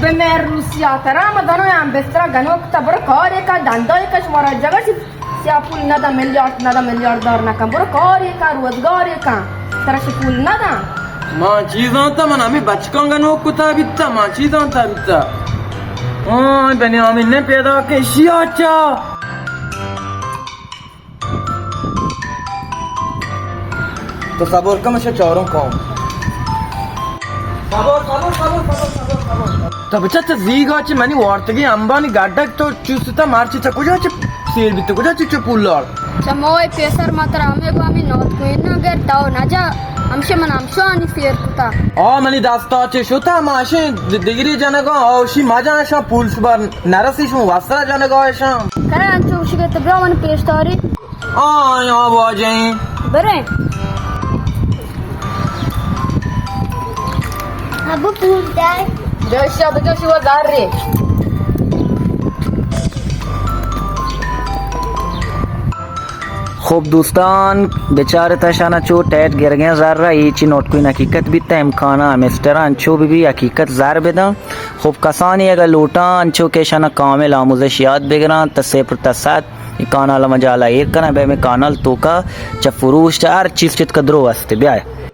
به مر روسیا ترا مدانو همستر گنوکتا برو کاری که دندای کش مرا جگه سیا پول ندا میلیارد دار نکن برو کاری که روزگاری که ترش پول ندا ما چیزان تا من همی بچکان گنوکتا بیتا ما چیزان تا بیتا بنیامین نه پیدا کشی آچا تو صبر کمشه چهارم کام تا بچه تا زیگا چه منی وارتگی انبانی گردک تو چوستا مارچی تا کجا چه سیر بیتو کجا چه پولار چه موی پیسر ماتر همه گو همی نوت کوئی نگر تاو نجا همشه من همشو آنی سیر کتا منی دستا چه شوتا ماشه دیگری جنگا آوشی مجانشا پول سبار نرسیشون وستر جنگایشم کنه انچو شگه تبرا من پیشتاری یا باجه بره ابو پول دار جوشی و داری خب دوستان बेचारे तशाना चो टैट गिर गए ज़र्रा ये ची नोट कोई हकीकत भी इम्काना मिस्टर अंचो भी हकीकत ज़र बेदा खूब कसानी अगर लूटा अंचो के शाना कामिल आमुज़शियात बिगरा तसेपर तसात कानाल मजाला एक कना बे में कानल तो का चफुरूश चार चीज़ चित कदरो वस्ते ब्याह